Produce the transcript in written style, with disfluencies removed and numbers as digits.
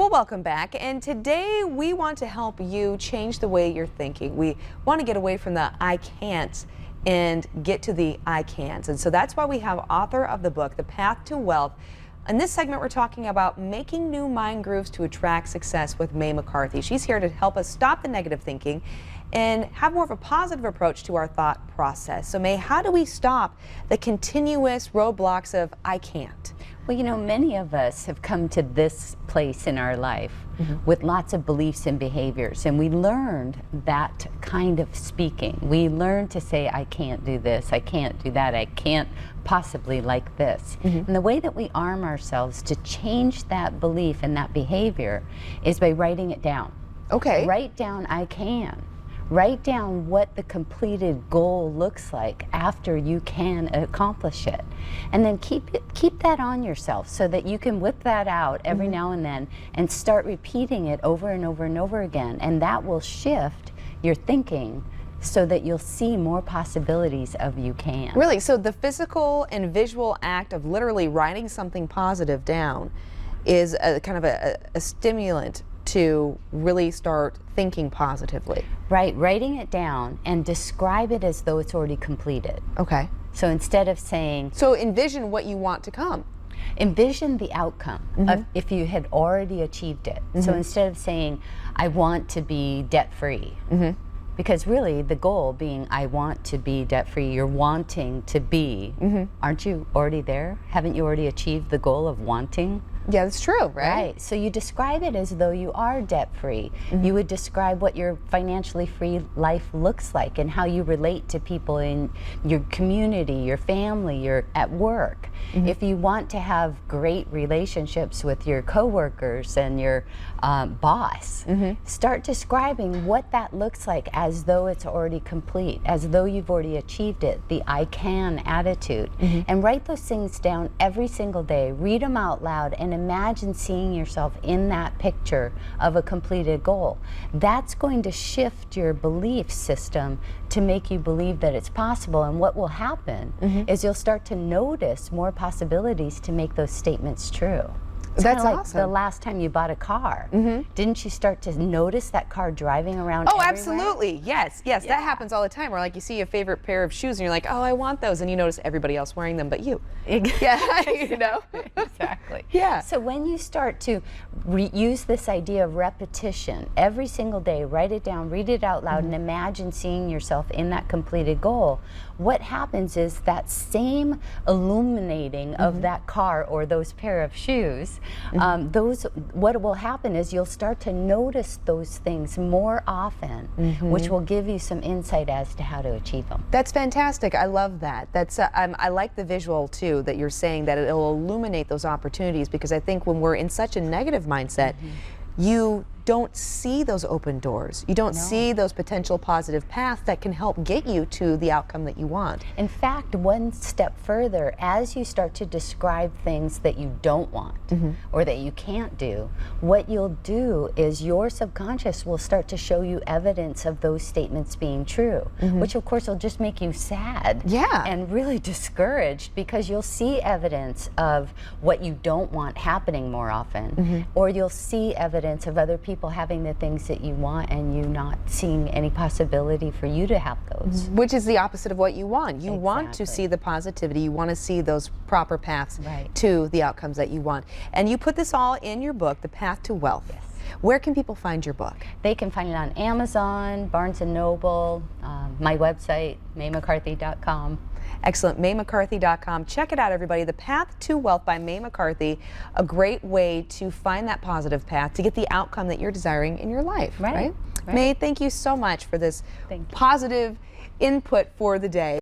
Well, welcome back. And today we want to help you change the way you're thinking. We want to get away from the I can't and get to the I can's. And so that's why we have author of the book, The Path to Wealth. In this segment, we're talking about making new mind grooves to attract success with Mae McCarthy. She's here to help us stop the negative thinking and have more of a positive approach to our thought process. So Mae, how do we stop the continuous roadblocks of I can't? Well, you know, many of us have come to this place in our life with lots of beliefs and behaviors, and we learned that kind of speaking. We learned to say, I can't do this, I can't do that, I can't possibly like this. And the way that we arm ourselves to change that belief and that behavior is by writing it down. Okay. Write down, I can. Write down what the completed goal looks like after you can accomplish it. And then keep that on yourself so that you can whip that out every now and then and start repeating it over and over and over again. And that will shift your thinking so that you'll see more possibilities of you can. Really? So the physical and visual act of literally writing something positive down is a kind of a stimulant to really start thinking positively. Right, writing it down and describe it as though it's already completed. Okay. So instead of saying... So envision what you want to come. Envision the outcome of if you had already achieved it. So instead of saying, I want to be debt-free, because really the goal being, I want to be debt-free, you're wanting to be, aren't you already there? Haven't you already achieved the goal of wanting? Yeah, that's true, right? Right. So you describe it as though you are debt-free. You would describe what your financially free life looks like and how you relate to people in your community, your family, your at work. If you want to have great relationships with your coworkers and your boss, start describing what that looks like as though it's already complete, as though you've already achieved it, the I can attitude. And write those things down every single day. Read them out loud and imagine seeing yourself in that picture of a completed goal. That's going to shift your belief system to make you believe that it's possible. And what will happen is you'll start to notice more possibilities to make those statements true. It's That's like awesome. the last time you bought a car. Didn't you start to notice that car driving around Oh, everywhere? absolutely. Yes, yes. That happens all the time where like you see your favorite pair of shoes and you're like, oh, I want those. And you notice everybody else wearing them but you. Yeah, you know? Exactly. Yeah. So when you start to use this idea of repetition every single day, write it down, read it out loud, and imagine seeing yourself in that completed goal, what happens is that same illuminating of that car or those pair of shoes, what will happen is you'll start to notice those things more often, which will give you some insight as to how to achieve them. That's fantastic. I love that. That's I like the visual too that you're saying that it'll illuminate those opportunities, because I think when we're in such a negative mindset, you don't see those open doors. You don't see those potential positive paths that can help get you to the outcome that you want. In fact, one step further, as you start to describe things that you don't want or that you can't do, what you'll do is your subconscious will start to show you evidence of those statements being true, which of course will just make you sad and really discouraged, because you'll see evidence of what you don't want happening more often, or you'll see evidence of other people having the things that you want and you not seeing any possibility for you to have those. Which is the opposite of what you want. You want to see the positivity. You want to see those proper paths to the outcomes that you want. And you put this all in your book, The Path to Wealth. Yes. Where can people find your book? They can find it on Amazon, Barnes & Noble, my website, MaeMcCarthy.com. Excellent. MaeMcCarthy.com. Check it out, everybody. The Path to Wealth by Mae McCarthy. A great way to find that positive path to get the outcome that you're desiring in your life. Right? Mae, thank you so much for this positive input for the day.